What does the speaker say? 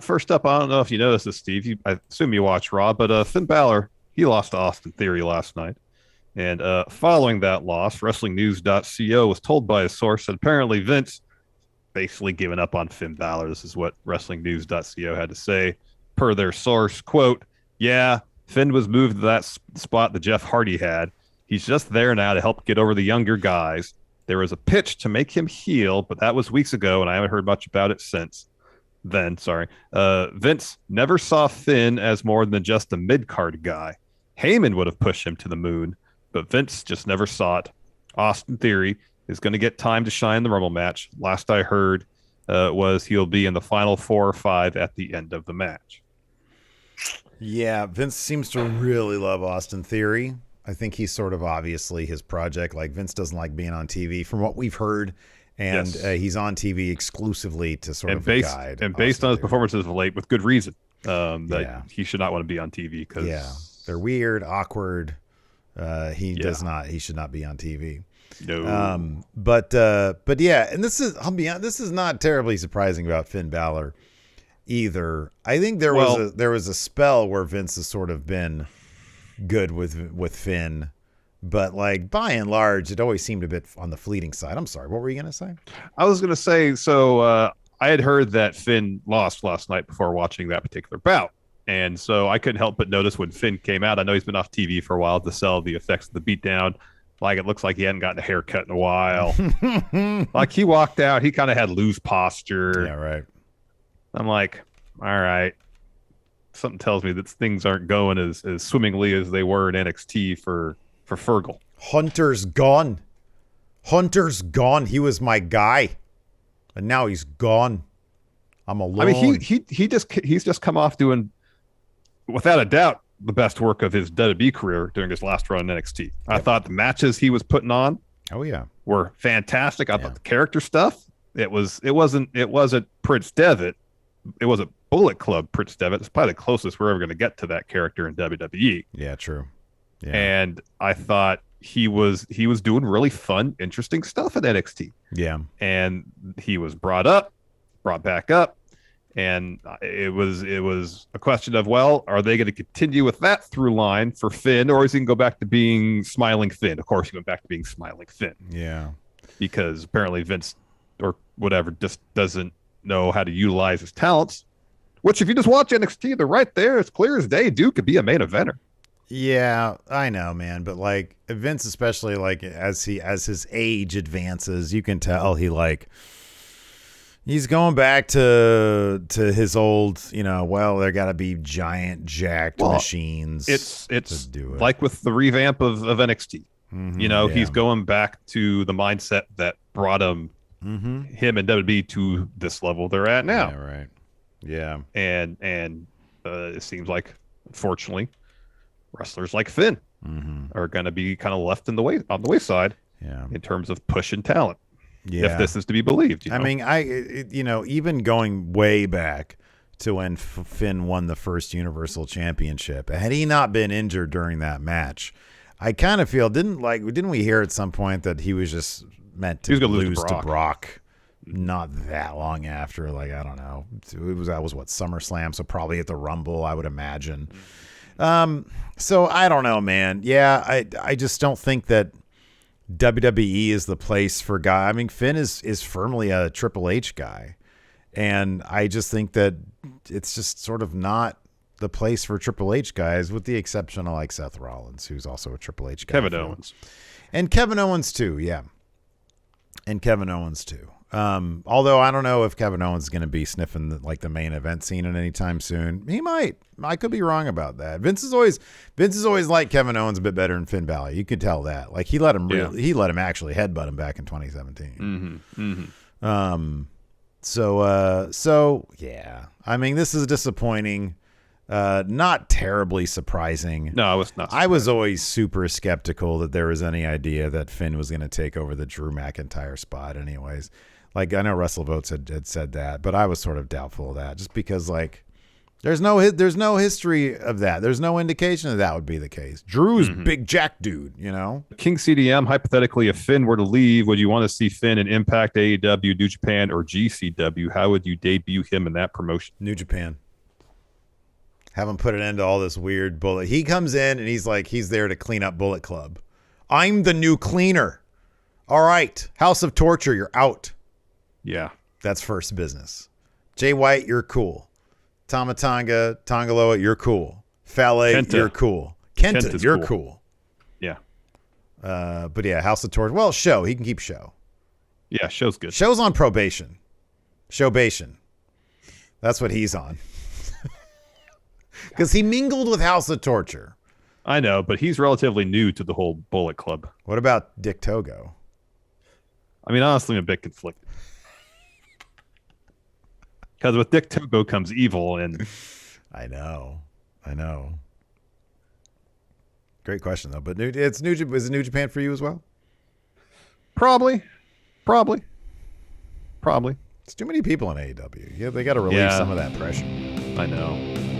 First up, I don't know if you noticed this, Steve. I assume you watch Raw, but Finn Balor, he lost to Austin Theory last night. And following that loss, WrestlingNews.co was told by a source that apparently Vince basically given up on Finn Balor. This is what WrestlingNews.co had to say per their source. Quote, yeah, Finn was moved to that spot that Jeff Hardy had. He's just there now to help get over the younger guys. There was a pitch to make him heel, but that was weeks ago, and I haven't heard much about it since then. Sorry. Vince never saw Finn as more than just a mid-card guy. Heyman would have pushed him to the moon, but Vince just never saw it. Austin Theory is going to get time to shine in the Rumble match. Last I heard was he'll be in the final 4 or 5 at the end of the match. Yeah, Vince seems to really love Austin Theory. I think he's sort of obviously his project. Like, Vince doesn't like being on TV from what we've heard, and yes. He's on TV exclusively to sort of guide. And based on his performances of late, with good reason, that he should not want to be on TV because they're weird, awkward. He should not be on TV. No. But yeah, and I'll be honest, this is not terribly surprising about Finn Balor either. I think there was a spell where Vince has sort of been good with Finn, but like by and large, it always seemed a bit on the fleeting side. I'm sorry, what were you gonna say? I was gonna say, so I had heard that Finn lost last night before watching that particular bout. And so I couldn't help but notice when Finn came out, I know he's been off TV for a while to sell the effects of the beatdown. Like, it looks like he hadn't gotten a haircut in a while. Like, he walked out, he kind of had loose posture. Yeah, right. I'm like, all right. Something tells me that things aren't going as swimmingly as they were in NXT for Fergal. Hunter's gone. He was my guy. And now he's gone. I'm alone. I mean, he's just come off doing, without a doubt, the best work of his WWE career during his last run in NXT. Yep. I thought the matches he was putting on, were fantastic. I thought the character stuff, it wasn't Prince Devitt, it wasn't Bullet Club Prince Devitt. It's probably the closest we're ever going to get to that character in WWE. Yeah, true. Yeah. And I thought he was doing really fun, interesting stuff at NXT. Yeah, and he was brought back up. And it was a question of, well, are they going to continue with that through line for Finn, or is he going to go back to being Smiling Finn? Of course, he went back to being Smiling Finn. Yeah. Because apparently Vince or whatever just doesn't know how to utilize his talents, which if you just watch NXT, they're right there. It's clear as day. Dude could be a main eventer. Yeah, I know, man. But like Vince, especially like as his age advances, you can tell he's going back to his old, there got to be giant jacked machines. It's like with the revamp of NXT. Mm-hmm, he's going back to the mindset that brought him and WWE to this level they're at now. Yeah, right. Yeah. And it seems like, unfortunately, wrestlers like Finn are going to be kind of left on the wayside in terms of push and talent. Yeah. If this is to be believed. I mean, even going way back to when Finn won the first Universal Championship, had he not been injured during that match, I kind of feel didn't we hear at some point that he was just meant to lose to Brock not that long after, like, I don't know, that was what, SummerSlam, so probably at the Rumble, I would imagine. So I don't know, man. Yeah, I just don't think that WWE is the place for guy. I mean, Finn is firmly a Triple H guy, and I just think that it's just sort of not the place for Triple H guys, with the exception of like Seth Rollins, who's also a Triple H guy. Kevin Owens too, yeah, and Kevin Owens too. Although I don't know if Kevin Owens is going to be sniffing the main event scene at any time soon. He might. I could be wrong about that. Vince has always liked Kevin Owens a bit better than Finn Balor. You could tell that. Like, he let him actually headbutt him back in 2017. So yeah. I mean, this is disappointing. Not terribly surprising. No, it's not. I was always super skeptical that there was any idea that Finn was going to take over the Drew McIntyre spot anyways. Like, I know WrestleVotes had said that, but I was sort of doubtful of that, just because, like, There's no history of that. There's no indication that would be the case. Drew's big jack dude, you know. King CDM, hypothetically, if Finn were to leave, would you want to see Finn in Impact, AEW, New Japan, or GCW? How would you debut him in that promotion? New Japan. Have him put an end to all this weird Bullet. He comes in and he's there to clean up Bullet Club. I'm the new cleaner. All right. House of Torture, you're out. Yeah. That's first business. Jay White, you're cool. Tamatanga, Tongaloa, you're cool. Fale, you're cool. Kenta, you're cool. Yeah. But yeah, House of Torture. Well, Show. He can keep Show. Yeah, Show's good. Show's on probation. Showbation. That's what he's on. Because he mingled with House of Torture. I know, but he's relatively new to the whole Bullet Club. What about Dick Togo? I mean, honestly, I'm a bit conflicted. Because with Dick Togo comes evil, and I know. Great question though, but is it New Japan for you as well? Probably. It's too many people in AEW. Yeah, they got to relieve some of that pressure. I know.